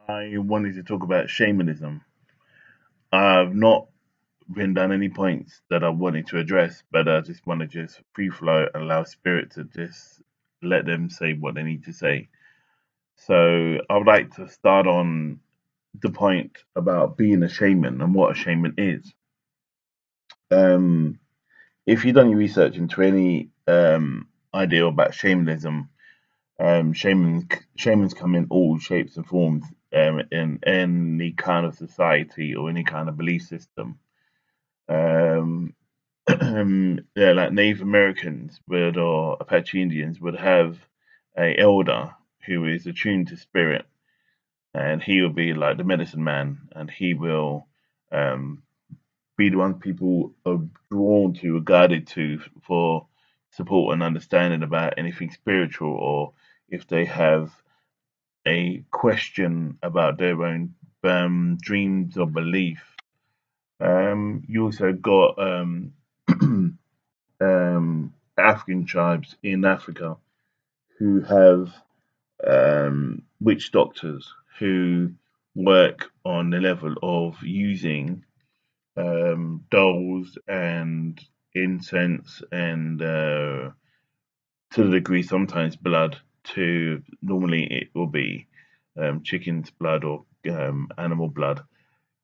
I wanted to talk about shamanism. I've not written down any points that I wanted to address, but I just want to just free flow and allow spirit to just let them say what they need to say. So I would like to start on the point about being a shaman and what a shaman is. Um, if you've done your research into any idea about shamanism, shamans come in all shapes and forms in any kind of society or any kind of belief system. Um, yeah, like Native Americans would or Apache Indians would have a elder who is attuned to spirit, and he will be like the medicine man, and he will um, be the one people are drawn to or guided to for support and understanding about anything spiritual, or if they have a question about their own dreams or belief. You also got African tribes in Africa who have witch doctors who work on the level of using dolls and incense and to the degree sometimes blood to normally it will be chicken's blood or animal blood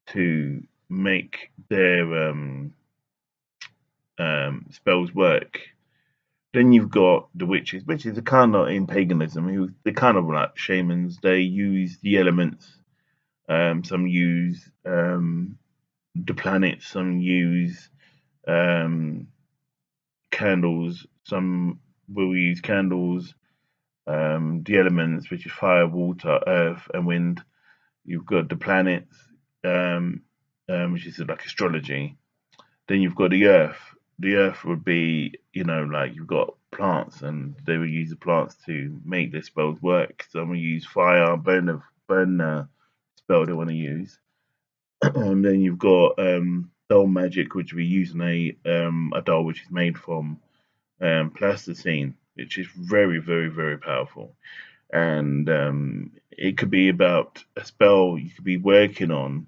to make their spells work. Then you've got the witches. Witches are kind of in paganism. They're kind of like shamans. They use the elements. Some use the planets. Some use um, candles. Some will use candles. The elements, which is fire, water, earth, and wind. You've got the planets, um, which is like astrology. Then you've got the earth. The earth would be, like you've got plants, and they will use the plants to make their spells work. Some will use fire, burn the spell they want to use. And then you've got doll magic, which we use in a doll which is made from plasticine, which is very, very, very powerful. And it could be about a spell you could be working on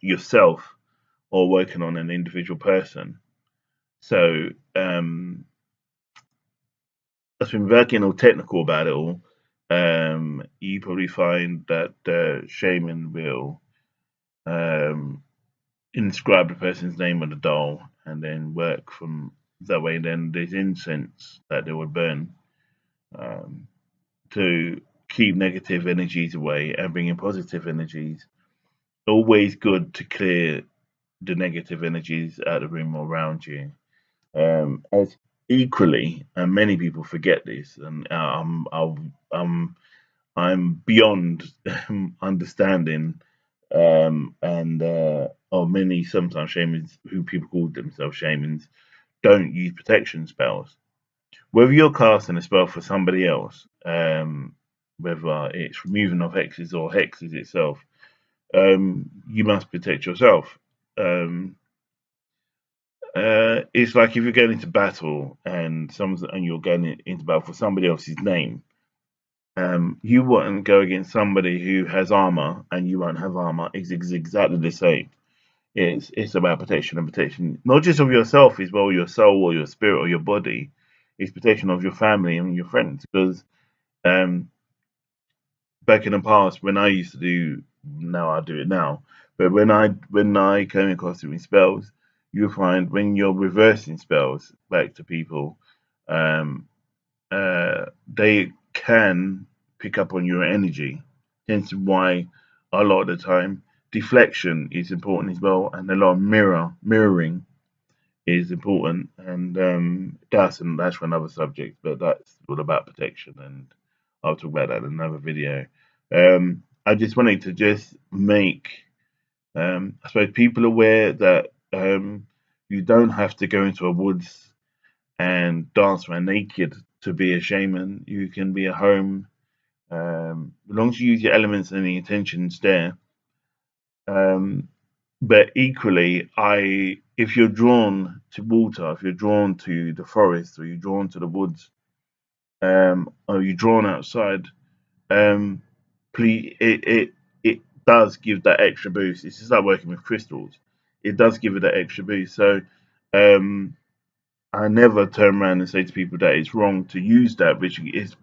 yourself or working on an individual person. So that's been very getting all technical about it all. You probably find that the shaman will um, inscribe the person's name on the doll and then work from that way. Then there's incense that they would burn um, to keep negative energies away and bring in positive energies. Always good to clear the negative energies out of the room around you. As equally, and many people forget this, and I'm beyond understanding, and or many sometimes shamans who people call themselves shamans don't use protection spells. Whether you're casting a spell for somebody else, whether it's removing of hexes or hexes itself, you must protect yourself. Um, it's like if you're going into battle and you're going into battle for somebody else's name. You wouldn't go against somebody who has armor and you won't have armor. It's exactly the same. It's about protection and protection, not just of yourself as well, your soul or your spirit or your body. It's protection of your family and your friends. Because um, back in the past, when I used to do, now I do it now. But when I came across doing spells, you'll find when you're reversing spells back to people, um, they can pick up on your energy. Hence why a lot of the time deflection is important as well, and a lot of mirroring is important. And that's for another subject, but that's all about protection, and I'll talk about that in another video. I just wanted to just make I suppose people aware that you don't have to go into a woods and dance around naked to be a shaman. You can be at home, as long as you use your elements and the intentions there. Um, but equally, if you're drawn to water, if you're drawn to the forest, or you're drawn to the woods, or you're drawn outside, please, does give that extra boost. It's just like working with crystals. It does give it that extra boost. So um, I never turn around and say to people that it's wrong to use that, which is,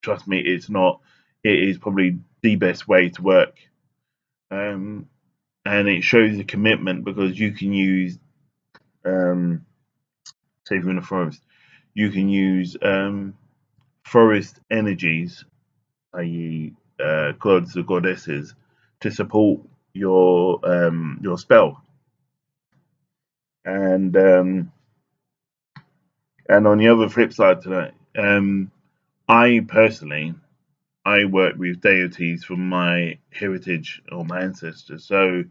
trust me, it's not. It is probably the best way to work. Um, and it shows the commitment because you can use, um, say, if you're in a forest, you can use forest energies, i.e., gods or goddesses, to support your spell. And on the other flip side to that, I personally I work with deities from my heritage or my ancestors. So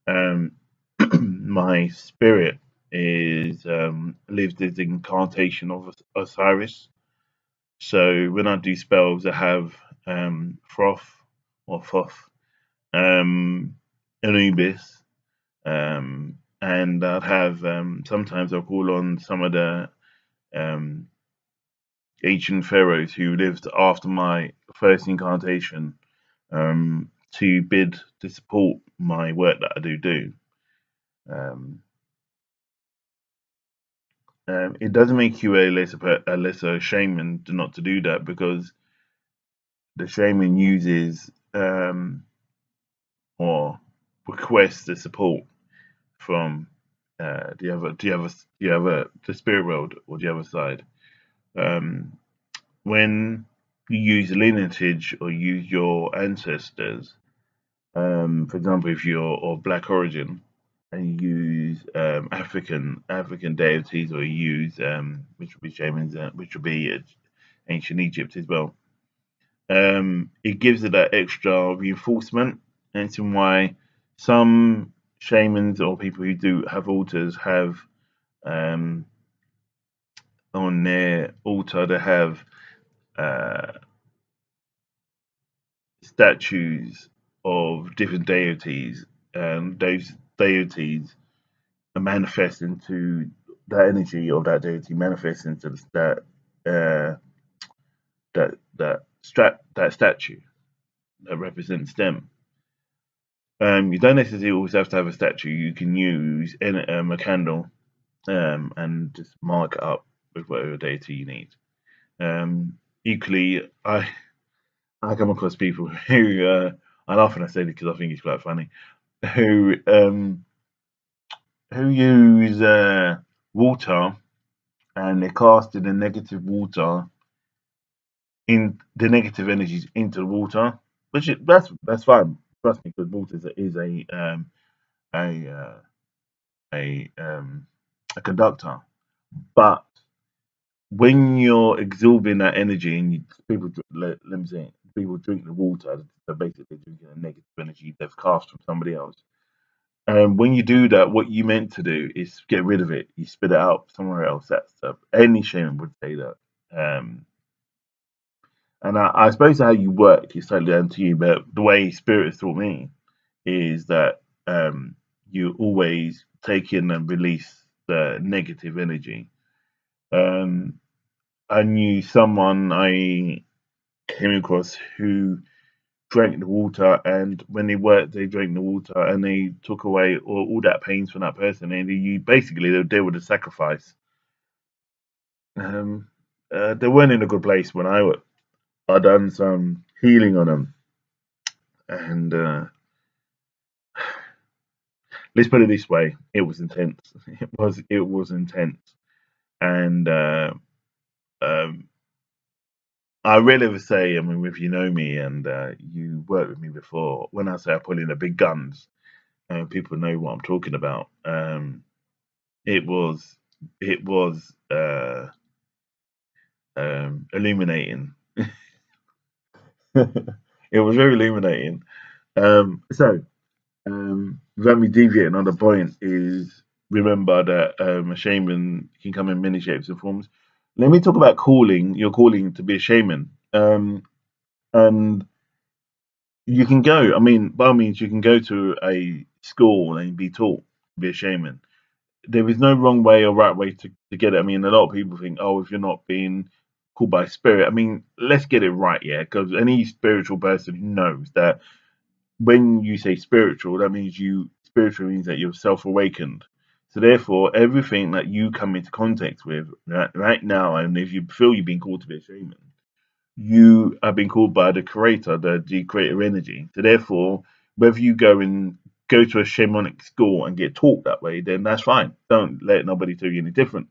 um, my spirit is lives as incarnation of Osiris. So when I do spells, I have Froth or Thoth, um, Anubis, and I'll have sometimes I'll call on some of the um, ancient pharaohs who lived after my first incarnation to bid to support my work that I do. Um, it doesn't make you a lesser shaman to not to do that because the shaman uses or requests the support from the spirit world or the other side. Um, when you use lineage or use your ancestors, for example, if you're of black origin and you use African deities or you use which would be shamans, which would be ancient Egypt as well. It gives it that extra reinforcement, and it's why some shamans or people who do have altars have um, on their altar they have uh, statues of different deities, and those deities manifest into that energy of that deity manifests into uh, that statue that represents them. You don't necessarily always have to have a statue. You can use a candle and just mark it up with whatever deity you need. Equally, I come across people who I laugh when I say this because I think it's quite funny. Who um, who use water and they cast in the negative water in the negative energies into the water, that's fine. Trust me, because water is a uh, a a conductor. But when you're absorbing that energy and let me say, people drink the water, they're basically drinking a negative energy they've cast from somebody else. And when you do that, what you meant to do is get rid of it. You spit it out somewhere else. That's any shaman would say that. Um, and I suppose how you work is totally down to you. But the way spirit has taught me is that you always take in and release the negative energy. Um, I knew someone I came across who drank the water, and when they worked, they drank the water, and they took away all that pains from that person, and you basically they were the sacrifice. Um, they weren't in a good place when I done some healing on them, and let's put it this way: it was intense. It was intense, and um, I really ever say, I mean, if you know me and you worked with me before, when I say I pull in the big guns, people know what I'm talking about. It was it was illuminating. It was very illuminating. Without me deviating on the point, is remember that a shaman can come in many shapes and forms. Let me talk about calling. Your calling to be a shaman. And you can go. I mean, by all means, you can go to a school and be taught to be a shaman. There is no wrong way or right way to get it. I mean, a lot of people think, oh, if you're not being called by spirit, I mean, let's get it right, yeah, because any spiritual person knows that when you say spiritual, that means you spiritual means that you're self-awakened. So therefore, everything that you come into contact with right now, and if you feel you've been called to be a shaman, you have been called by the creator, the creator energy. So therefore, whether you go to a shamanic school and get taught that way, then that's fine. Don't let nobody tell you any different.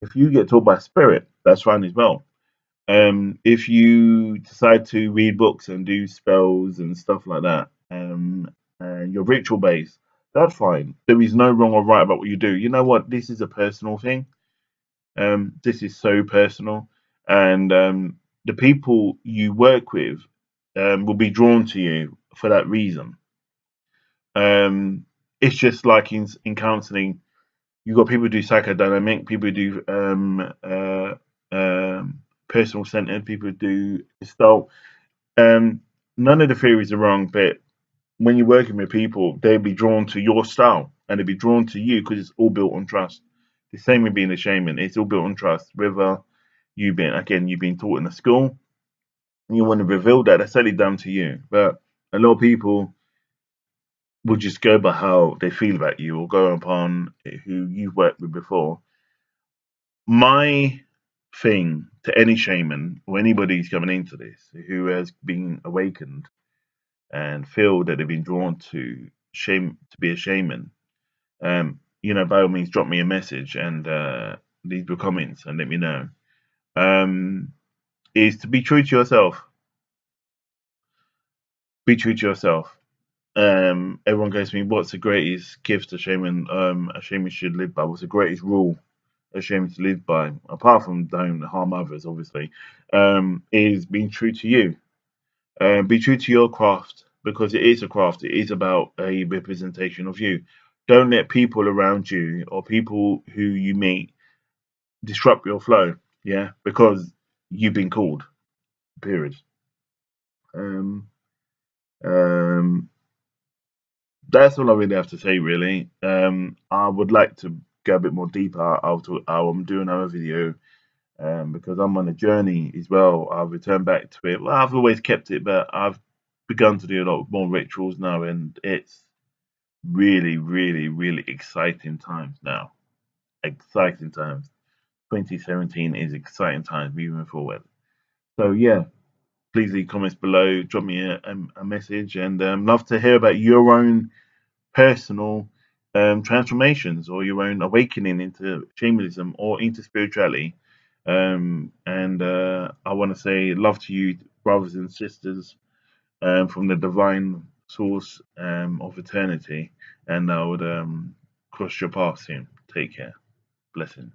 If you get taught by spirit, that's fine as well. If you decide to read books and do spells and stuff like that, and you're ritual based, that's fine. There is no wrong or right about what you do. You know what? This is a personal thing. This is so personal, and the people you work with will be drawn to you for that reason. Um, it's just like in counseling, you got people who do psychodynamic, people who do personal centered, people who do gestalt. Um, None of the theories are wrong, but when you're working with people, they'll be drawn to your style and they'll be drawn to you because it's all built on trust. The same with being a shaman, it's all built on trust. Whether you've been taught in a school and you want to reveal that, that's only down to you. But a lot of people will just go by how they feel about you or go upon who you've worked with before. My thing to any shaman or anybody who's coming into this who has been awakened and feel that they've been drawn to shame to be a shaman, by all means, drop me a message and leave your comments and let me know. Um, is to be true to yourself. Be true to yourself. Everyone goes to me, what's the greatest gift a shaman should live by? What's the greatest rule a shaman to live by? Apart from don't harm others, obviously, is being true to you. Be true to your craft because it is a craft. It is about a representation of you. Don't let people around you or people who you meet disrupt your flow. Yeah, because you've been called. Period. Um, um, that's all I really have to say. Really, I would like to go a bit more deeper. I'm doing another video because I'm on a journey as well. I've returned back to it. Well, I've always kept it, but I've begun to do a lot more rituals now, and it's really, really, really exciting times now. Exciting times. 2017 is exciting times moving forward. So yeah, please leave comments below. Drop me a message, and love to hear about your own personal transformations or your own awakening into shamanism or into spirituality. And I want to say love to you, brothers and sisters, from the divine source of eternity. And I would cross your path soon. Take care. Blessings.